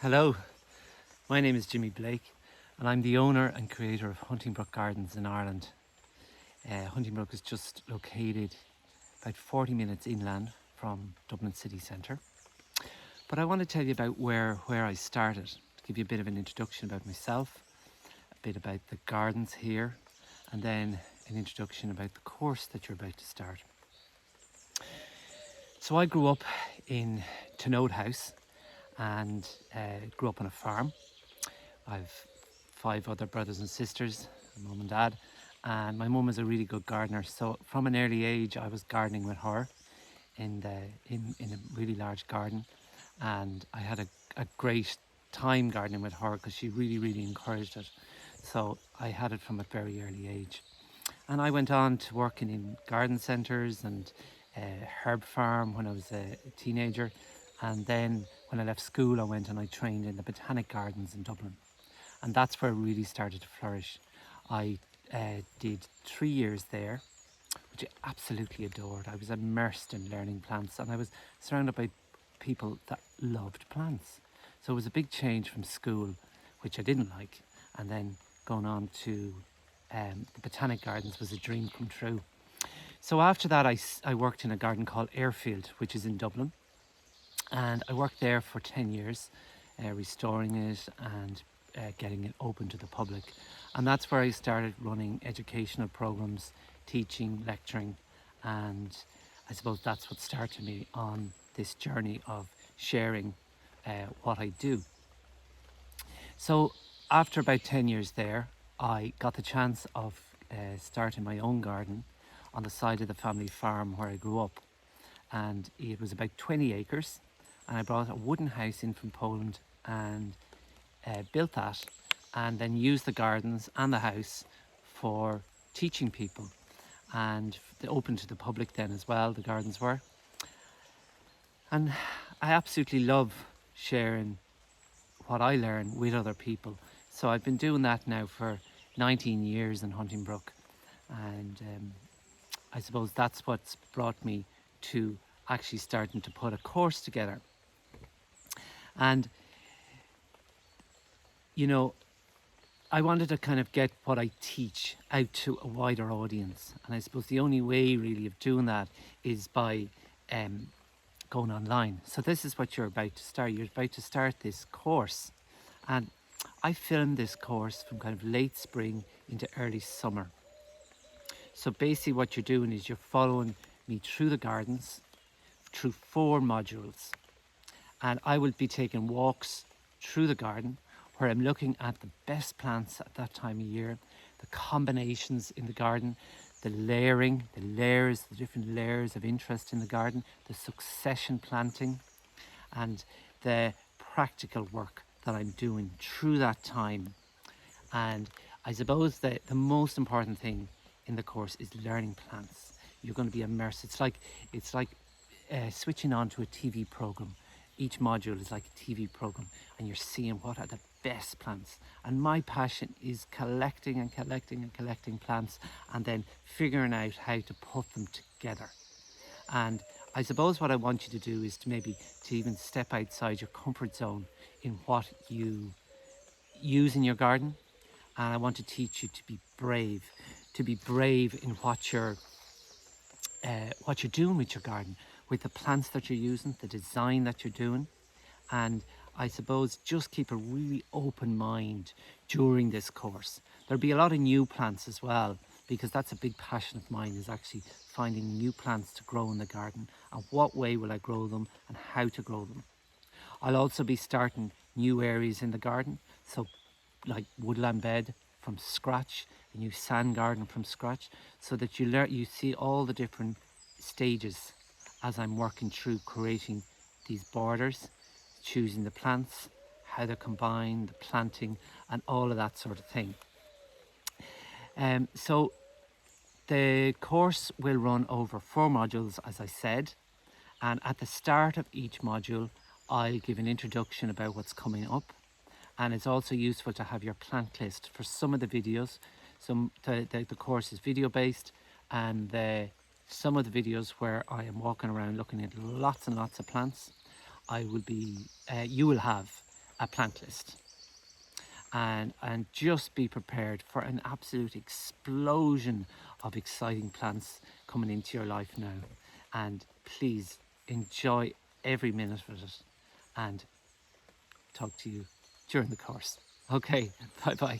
Hello, my name is Jimmy Blake and I'm the owner and creator of Huntingbrook Gardens in Ireland. Huntingbrook is just located about 40 minutes inland from Dublin city centre. But I want to tell you about where I started, to give you a bit of an introduction about myself, a bit about the gardens here, and then an introduction about the course that you're about to start. So I grew up in Tynode House and grew up on a farm. I've 5 other brothers and sisters, mum and dad, and my mum is a really good gardener. So from an early age, I was gardening with her in a really large garden, and I had a great time gardening with her because she really encouraged it. So I had it from a very early age, and I went on to working in garden centres and herb farm when I was a teenager, and then when I left school, I went and I trained in the botanic gardens in Dublin. And that's where it really started to flourish. I did 3 years there, which I absolutely adored. I was immersed in learning plants and I was surrounded by people that loved plants. So it was a big change from school, which I didn't like, and then going on to the Botanic Gardens was a dream come true. So after that, I worked in a garden called Airfield, which is in Dublin. And I worked there for 10 years, restoring it and getting it open to the public. And that's where I started running educational programs, teaching, lecturing, and I suppose that's what started me on this journey of sharing what I do. So after about 10 years there, I got the chance of starting my own garden on the side of the family farm where I grew up. And it was about 20 acres, and I brought a wooden house in from Poland and built that, and then used the gardens and the house for teaching people, and open to the public then as well, the gardens were. And I absolutely love sharing what I learn with other people. So I've been doing that now for 19 years in Huntingbrook, and I suppose that's what's brought me to actually starting to put a course together. And you know, I wanted to kind of get what I teach out to a wider audience, and I suppose the only way really of doing that is by going online. So this is what you're about to start. You're about to start this course, and I filmed this course from kind of late spring into early summer. So basically what you're doing is you're following me through the gardens, through 4 modules, and I will be taking walks through the garden where I'm looking at the best plants at that time of year, the combinations in the garden, the layering, the layers, the different layers of interest in the garden, the succession planting, and the practical work that I'm doing through that time. And I suppose that the most important thing in the course is learning plants. You're going to be immersed. It's like switching on to a TV program. Each module is like a TV program, and you're seeing what are the best plants. And my passion is collecting plants, and then figuring out how to put them together. And I suppose what I want you to do is to even step outside your comfort zone in what you use in your garden. And I want to teach you to be brave in what you're doing with your garden, with the plants that you're using, the design that you're doing. And I suppose just keep a really open mind during this course. There'll be a lot of new plants as well, because that's a big passion of mine, is actually finding new plants to grow in the garden, and what way will I grow them and how to grow them. I'll also be starting new areas in the garden, so like woodland bed from scratch, a new sand garden from scratch, so that you see all the different stages as I'm working through creating these borders, choosing the plants, how they're combined, the planting, and all of that sort of thing. So the course will run over 4 modules, as I said, and at the start of each module I'll give an introduction about what's coming up. And it's also useful to have your plant list for some of the videos. The course is video based, and some of the videos where I am walking around looking at lots and lots of plants, you will have a plant list, and just be prepared for an absolute explosion of exciting plants coming into your life now. And please enjoy every minute of it, and talk to you during the course. Okay, bye bye.